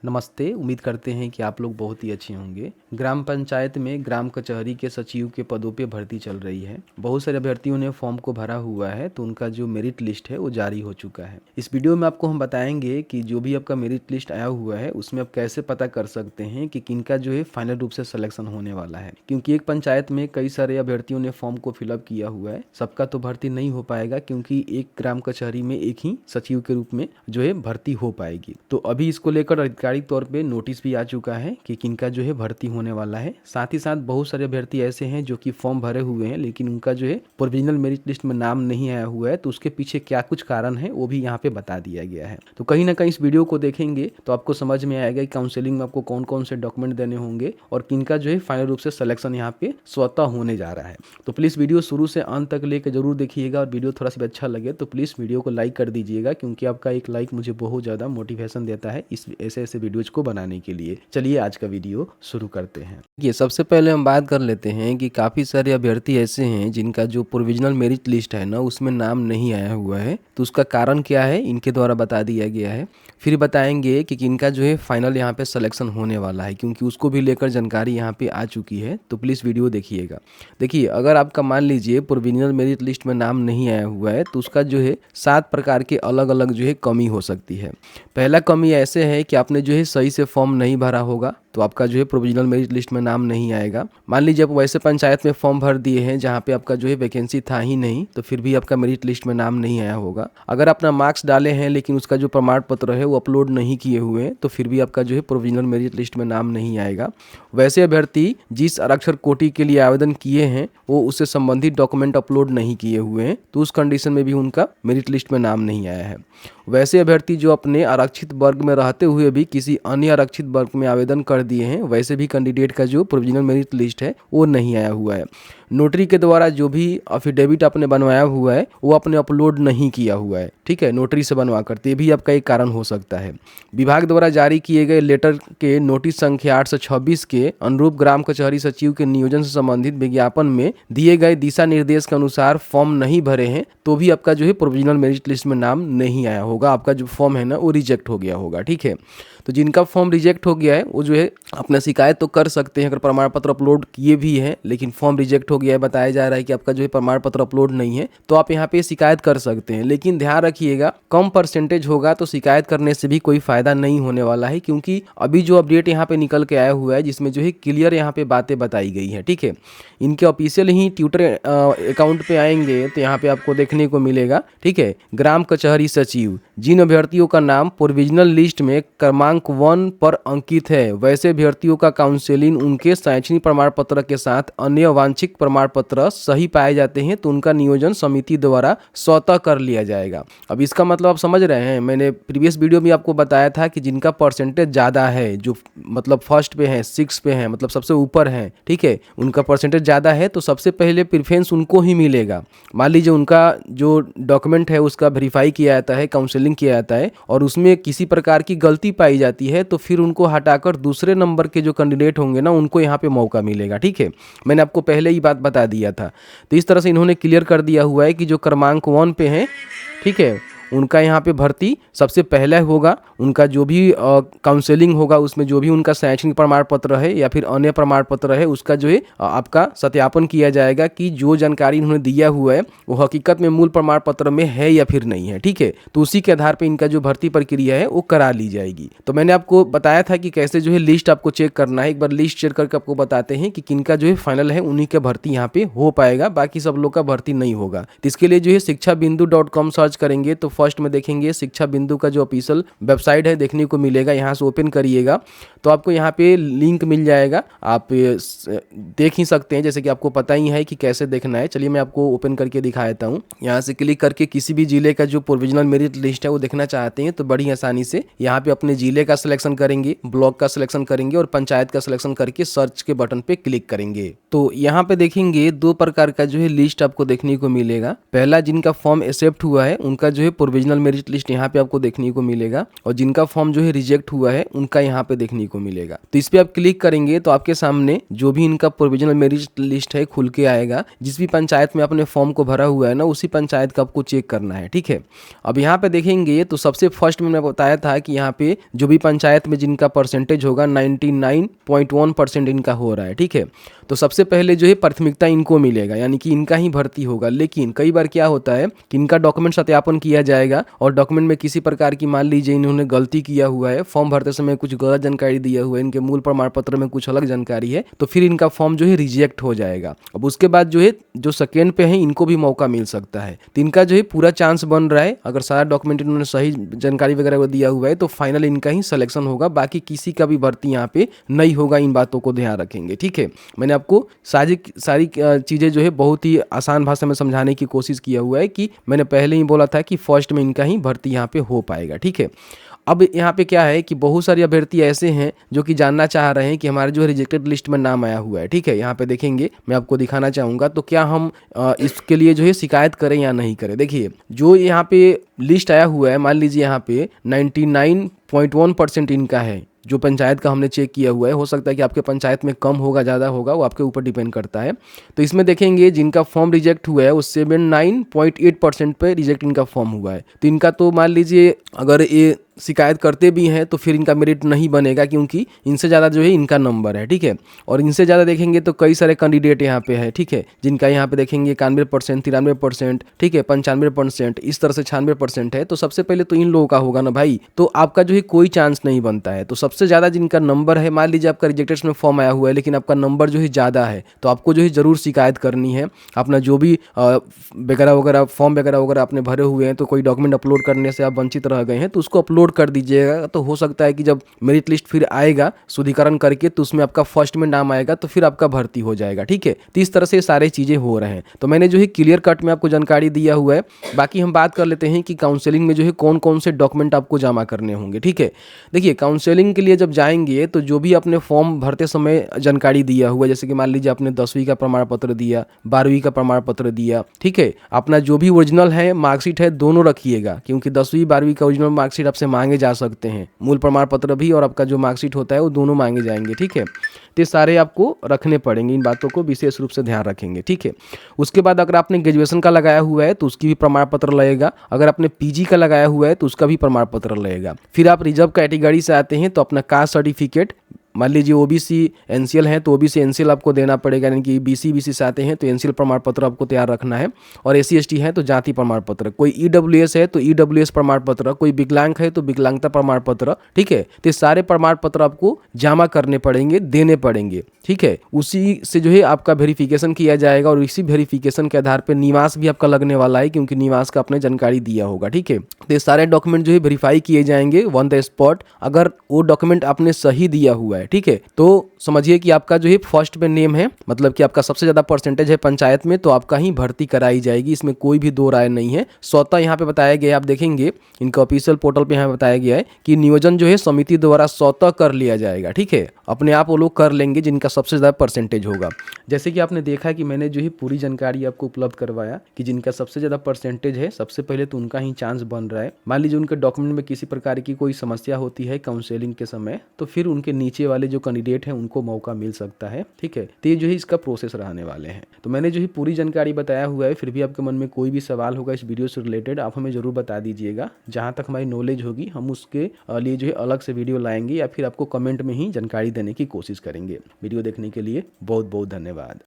नमस्ते। उम्मीद करते हैं कि आप लोग बहुत ही अच्छे होंगे। ग्राम पंचायत में ग्राम कचहरी के सचिव के पदों पे भर्ती चल रही है। बहुत सारे अभ्यर्थियों ने फॉर्म को भरा हुआ है, तो उनका जो मेरिट लिस्ट है वो जारी हो चुका है। इस वीडियो में आपको हम बताएंगे कि जो भी आपका मेरिट लिस्ट आया हुआ है उसमें आप कैसे पता कर सकते हैं कि किनका जो है फाइनल रूप से सिलेक्शन होने वाला है। क्योंकि एक पंचायत में कई सारे अभ्यर्थियों ने फॉर्म को फिलअप किया हुआ है, सबका तो भर्ती नहीं हो पाएगा क्योंकि एक ग्राम कचहरी में एक ही सचिव के रूप में जो है भर्ती हो पाएगी। तो अभी इसको लेकर आधिकारिक तौर पे नोटिस भी आ चुका है कि किनका जो है भर्ती होने वाला है। साथ ही साथ बहुत सारे अभ्यर्थी ऐसे हैं जो कि फॉर्म भरे हुए हैं लेकिन उनका जो है प्रोविजनल मेरिट लिस्ट में नाम नहीं आया हुआ है, तो उसके पीछे क्या कुछ कारण है वो भी यहाँ पे बता दिया गया है। तो कहीं ना कहीं इस वीडियो को देखेंगे तो आपको समझ में आएगा कि काउंसलिंग में आपको कौन कौन से डॉक्यूमेंट देने होंगे और किनका जो है फाइनल रूप से सिलेक्शन यहाँ पे स्वतः होने जा रहा है। तो प्लीज़ वीडियो शुरू से अंत तक लेकर जरूर देखिएगा और वीडियो थोड़ा सा भी अच्छा लगे तो प्लीज़ वीडियो को लाइक कर दीजिएगा, क्योंकि आपका एक लाइक मुझे बहुत ज़्यादा मोटिवेशन देता है इस ऐसे वीडियोज को बनाने के लिए। चलिए आज का वीडियो शुरू करते हैं। ये सबसे पहले हम बात कर लेते हैं कि काफ़ी सारे अभ्यर्थी ऐसे हैं जिनका जो प्रोविजनल मेरिट लिस्ट है ना उसमें नाम नहीं आया हुआ है, तो उसका कारण क्या है इनके द्वारा बता दिया गया है। फिर बताएंगे कि किनका जो है फाइनल यहाँ पे सिलेक्शन होने वाला है, क्योंकि उसको भी लेकर जानकारी यहाँ पे आ चुकी है। तो प्लीज़ वीडियो देखिएगा। देखिए, अगर आपका मान लीजिए प्रोविजनल मेरिट लिस्ट में नाम नहीं आया हुआ है तो उसका जो है 7 प्रकार के अलग अलग जो है कमी हो सकती है। पहला कमी ऐसे है कि आपने जो है सही से फॉर्म नहीं भरा होगा, तो आपका जो है प्रोविजनल मेरिट लिस्ट में नाम नहीं आएगा। मान लीजिए आप वैसे पंचायत में फॉर्म भर दिए हैं जहाँ पे आपका जो है वैकेंसी था ही नहीं, तो फिर भी आपका मेरिट लिस्ट में नाम नहीं आया होगा। अगर अपना मार्क्स डाले हैं लेकिन उसका जो प्रमाण पत्र है वो अपलोड नहीं किए हुए हैं, तो फिर भी आपका जो है प्रोविजनल मेरिट लिस्ट में नाम नहीं आएगा। वैसे अभ्यर्थी जिस आरक्षण कोटि के लिए आवेदन किए हैं वो उससे संबंधित डॉक्यूमेंट अपलोड नहीं किए हुए हैं, तो उस कंडीशन में भी उनका मेरिट लिस्ट में नाम नहीं आया है। वैसे अभ्यर्थी जो अपने आरक्षित वर्ग में रहते हुए भी किसी अन्य आरक्षित वर्ग में आवेदन कर दिए हैं, वैसे भी कैंडिडेट का जो प्रोविजनल मेरिट लिस्ट है वो नहीं आया हुआ है। नोटरी के द्वारा जो भी अफिडेविट आपने बनवाया हुआ है वो आपने अपलोड नहीं किया हुआ है, ठीक है, नोटरी से बनवा करते, ये भी आपका एक कारण हो सकता है। विभाग द्वारा जारी किए गए लेटर के नोटिस संख्या 826 के अनुरूप ग्राम कचहरी सचिव के नियोजन से संबंधित विज्ञापन में दिए गए दिशा निर्देश के अनुसार फॉर्म नहीं भरे हैं तो भी आपका जो है प्रोविजनल मेरिट लिस्ट में नाम नहीं आया होगा, आपका जो फॉर्म है ना वो रिजेक्ट हो गया होगा, ठीक है। तो जिनका फॉर्म रिजेक्ट हो गया है वो जो है अपना शिकायत तो कर सकते हैं, अगर प्रमाण पत्र अपलोड किए भी हैं लेकिन फॉर्म रिजेक्ट हो गया है, बताया जा रहा है कि आपका जो है प्रमाण पत्र अपलोड नहीं है, तो आप यहाँ पे शिकायत कर सकते हैं। लेकिन ध्यान रखिएगा, कम परसेंटेज होगा तो शिकायत करने से भी कोई फायदा नहीं होने वाला है, क्योंकि अभी जो अपडेट यहाँ पे निकल के आया हुआ है जिसमें जो है क्लियर यहाँ पे बातें बताई गई है, ठीक है। इनके ऑफिशियल ही ट्विटर अकाउंट पे आएंगे तो यहाँ पे आपको देखने को मिलेगा, ठीक है, ग्राम कचहरी सचिव, जिन अभ्यर्थियों का नाम प्रोविजनल लिस्ट में क्रमांक 1 पर अंकित है वैसे अभ्यर्थियों का काउंसलिंग उनके शैक्षणिक प्रमाण पत्र के साथ अन्य वांछित प्रमाण पत्र सही पाए जाते हैं तो उनका नियोजन समिति द्वारा स्वतः कर लिया जाएगा। अब इसका मतलब आप समझ रहे हैं, मैंने प्रीवियस वीडियो में आपको बताया था कि जिनका परसेंटेज ज़्यादा है, जो मतलब फर्स्ट पे है, 6 पे है, मतलब सबसे ऊपर है, ठीक है, उनका परसेंटेज ज़्यादा है तो सबसे पहले प्रेफरेंस उनको ही मिलेगा। मान लीजिए उनका जो डॉक्यूमेंट है उसका वेरीफाई किया जाता है, काउंसलिंग किया जाता है और उसमें किसी प्रकार की गलती पाई जाती है तो फिर उनको हटाकर दूसरे नंबर के जो कैंडिडेट होंगे ना उनको यहाँ पे मौका मिलेगा, ठीक है। मैंने आपको पहले ही बात बता दिया था। तो इस तरह से इन्होंने क्लियर कर दिया हुआ है कि जो क्रमांक 1 पे हैं, ठीक है, उनका यहाँ पे भर्ती सबसे पहले होगा। उनका जो भी काउंसलिंग होगा उसमें जो भी उनका शैक्षणिक प्रमाण पत्र है या फिर अन्य प्रमाण पत्र है उसका जो है आपका सत्यापन किया जाएगा कि जो जानकारी उन्होंने दिया हुआ है वो हकीकत में मूल प्रमाण पत्र में है या फिर नहीं है, ठीक है। तो उसी के आधार पर इनका जो भर्ती प्रक्रिया है वो करा ली जाएगी। तो मैंने आपको बताया था कि कैसे जो है लिस्ट आपको चेक करना है। एक बार लिस्ट चेक करके आपको बताते हैं कि किनका जो है फाइनल है उन्हीं का भर्ती यहाँ पे हो पाएगा, बाकी सब लोग का भर्ती नहीं होगा। तो इसके लिए जो है शिक्षाबिंदु.com सर्च करेंगे तो फर्स्ट में देखेंगे शिक्षा बिंदु का जो ऑफिशियल वेबसाइट है देखने को मिलेगा। यहाँ से ओपन करिएगा तो आपको यहाँ पे लिंक मिल जाएगा, आप देख ही सकते हैं, जैसे कि आपको पता ही है कि कैसे देखना है। चलिए मैं आपको ओपन करके दिखा देता हूँ। यहाँ से क्लिक करके किसी भी जिले का जो प्रोविजनल मेरिट लिस्ट है वो देखना चाहते हैं तो बड़ी आसानी से यहाँ पे अपने जिले का सिलेक्शन करेंगे, ब्लॉक का सिलेक्शन करेंगे और पंचायत का सिलेक्शन करके सर्च के बटन पे क्लिक करेंगे। तो यहाँ पे देखेंगे 2 प्रकार का जो है लिस्ट आपको देखने को मिलेगा। पहला, जिनका फॉर्म एक्सेप्ट हुआ है उनका जो है प्रोविजनल मेरिट लिस्ट यहाँ पे आपको देखने को मिलेगा और जिनका फॉर्म जो है रिजेक्ट हुआ है उनका यहाँ पे देखने को मिलेगा। तो इस पे आप क्लिक करेंगे तो आपके सामने जो भी इनका प्रोविजनल मेरिट लिस्ट है खुल के आएगा। जिस भी पंचायत में आपने फॉर्म को भरा हुआ है ना, उसी पंचायत का आपको चेक करना है, ठीक है। अब यहाँ पे देखेंगे तो सबसे फर्स्ट में मैंने बताया था कि यहाँ पे जो भी पंचायत में जिनका परसेंटेज होगा 99.1% इनका हो रहा है, ठीक है। तो सबसे पहले जो है प्राथमिकता इनको मिलेगा, यानी कि इनका ही भर्ती होगा। लेकिन कई बार क्या होता है कि इनका डॉक्यूमेंट सत्यापन किया जाएगा और डॉक्यूमेंट में किसी प्रकार की, मान लीजिए इन्होंने गलती किया हुआ है, फॉर्म भरते समय कुछ गलत जानकारी दिया हुआ है, इनके मूल प्रमाण पत्र में कुछ अलग जानकारी है, तो फिर इनका फॉर्म जो है रिजेक्ट हो जाएगा। अब उसके बाद जो है जो सेकेंड पे है इनको भी मौका मिल सकता है। तो इनका जो है पूरा चांस बन रहा है, अगर सारा डॉक्यूमेंट इन्होंने सही जानकारी वगैरह दिया हुआ है तो फाइनल इनका ही सिलेक्शन होगा, बाकी किसी का भी भर्ती यहाँ पे नहीं होगा। इन बातों को ध्यान रखेंगे, ठीक है। मैंने आपको सारी चीज़ें जो है बहुत ही आसान भाषा में समझाने की कोशिश किया हुआ है कि मैंने पहले ही बोला था कि फर्स्ट में इनका ही भर्ती यहाँ पे हो पाएगा, ठीक है। अब यहाँ पे क्या है कि बहुत सारे अभ्यर्थी ऐसे हैं जो कि जानना चाह रहे हैं कि हमारे जो है रिजेक्टेड लिस्ट में नाम आया हुआ है, ठीक है। यहाँ पे देखेंगे, मैं आपको दिखाना चाहूँगा, तो क्या हम इसके लिए जो है शिकायत करें या नहीं करें। देखिए जो यहाँ पे लिस्ट आया हुआ है, मान लीजिए यहाँ पे 99.1% इनका है, जो पंचायत का हमने चेक किया हुआ है। हो सकता है कि आपके पंचायत में कम होगा, ज़्यादा होगा, वो आपके ऊपर डिपेंड करता है। तो इसमें देखेंगे जिनका फॉर्म रिजेक्ट हुआ है वो 79.8% पे रिजेक्ट इनका फॉर्म हुआ है। तो इनका तो मान लीजिए अगर ये शिकायत करते भी हैं तो फिर इनका मेरिट नहीं बनेगा, क्योंकि इनसे ज़्यादा जो है इनका नंबर है, ठीक है। और इनसे ज़्यादा देखेंगे तो कई सारे कैंडिडेट यहाँ पे है, ठीक है, जिनका यहाँ पे देखेंगे 91%, 93%, ठीक है, 95%, इस तरह से 96% है। तो सबसे पहले तो इन लोगों का होगा ना भाई, तो आपका जो है कोई चांस नहीं बनता है। तो सबसे ज़्यादा जिनका नंबर है, मान लीजिए आपका रिजेक्टेड में फॉर्म आया हुआ है लेकिन आपका नंबर जो है ज़्यादा है, तो आपको जो है ज़रूर शिकायत करनी है। अपना जो भी वगैरह वगैरह फॉर्म वगैरह आपने भरे हुए हैं, तो कोई डॉक्यूमेंट अपलोड करने से आप वंचित रह गए हैं तो उसको अपलोड कर दीजिएगा। तो हो सकता है कि जब मेरिट लिस्ट फिर आएगा शुद्धिकरण करके तो उसमें आपका फर्स्ट में नाम आएगा, तो फिर आपका भर्ती हो जाएगा, ठीक है। तो इस तरह से सारी चीज़ें हो रहे हैं। तो मैंने जो है क्लियर कट में आपको जानकारी दिया हुआ है। बाकी हम बात कर लेते हैं कि काउंसलिंग में जो है कौन कौन से डॉक्यूमेंट आपको जमा करने होंगे, ठीक है। देखिए काउंसलिंग के लिए जब जाएंगे तो जो भी अपने फॉर्म भरते समय जानकारी दिया हुआ है, जैसे कि मान लीजिए आपने 10वीं का प्रमाण पत्र दिया, 12वीं का प्रमाण पत्र दिया, ठीक है, अपना जो भी ओरिजिनल है मार्कशीट है दोनों रखिएगा, क्योंकि 10वीं 12वीं का ओरिजिनल मार्कशीट आपसे मांगे जा सकते हैं। मूल प्रमाण पत्र भी और आपका जो मार्कशीट होता है वो दोनों मांगे जाएंगे, ठीक है। तो ये सारे आपको रखने पड़ेंगे, इन बातों को विशेष रूप से ध्यान रखेंगे, ठीक है। उसके बाद अगर आपने ग्रेजुएशन का लगाया हुआ है तो उसकी भी प्रमाण पत्र लगेगा। अगर आपने पीजी का लगाया हुआ है तो उसका भी प्रमाण पत्र लगेगा। फिर आप रिजर्व कैटेगरी से आते हैं तो अपना कास्ट सर्टिफिकेट, मान लीजिए ओबीसी एनसीएल है तो ओबीसी एनसीएल आपको देना पड़ेगा, यानी कि बीसी से आते हैं तो एनसीएल प्रमाण पत्र आपको तैयार रखना है। और एससी एसटी है तो जाति प्रमाण पत्र, कोई ईडब्ल्यूएस है तो ईडब्ल्यूएस प्रमाण पत्र, कोई विकलांग है तो विकलांगता प्रमाण पत्र, ठीक है। तो सारे प्रमाण पत्र आपको जमा करने पड़ेंगे, देने पड़ेंगे, ठीक है। उसी से जो है आपका वेरिफिकेशन किया जाएगा और इसी वेरिफिकेशन के आधार पर निवास भी आपका लगने वाला है, क्योंकि निवास का आपने जानकारी दिया होगा, ठीक है। तो ये सारे डॉक्यूमेंट जो है वेरीफाई किए जाएंगे ऑन द स्पॉट। अगर वो डॉक्यूमेंट आपने सही दिया हुआ है, ठीक है, तो समझिए कि आपका जो है फर्स्ट में नेम है, मतलब कि आपका सबसे ज्यादा परसेंटेज है पंचायत में, तो आपका ही भर्ती कराई जाएगी, इसमें कोई भी दो राय नहीं है। स्वतः यहाँ पे बताया गया है, आप देखेंगे इनका ऑफिशियल पोर्टल पे यहाँ बताया गया है कि नियोजन जो है समिति द्वारा स्वतः कर लिया जाएगा, ठीक है। अपने आप वो लोग कर लेंगे जिनका सबसे ज्यादा परसेंटेज होगा। जैसे कि आपने देखा कि मैंने जो है पूरी जानकारी आपको उपलब्ध करवाया कि जिनका सबसे ज्यादा परसेंटेज है सबसे पहले तो उनका ही चांस बन रहा है। मान लीजिए उनके डॉक्यूमेंट में किसी प्रकार की कोई समस्या होती है काउंसलिंग के समय, तो फिर उनके नीचे वाले जो कैंडिडेट हैं उनको मौका मिल सकता है, ठीक है। तो ये जो है इसका प्रोसेस रहने वाले हैं। तो मैंने जो है पूरी जानकारी बताया हुआ है। फिर भी आपके मन में कोई भी सवाल होगा इस वीडियो से रिलेटेड, आप हमें जरूर बता दीजिएगा। जहाँ तक हमारी नॉलेज होगी हम उसके लिए जो है अलग से वीडियो लाएंगे या फिर आपको कमेंट में ही जानकारी देने की कोशिश करेंगे। वीडियो देखने के लिए बहुत बहुत धन्यवाद।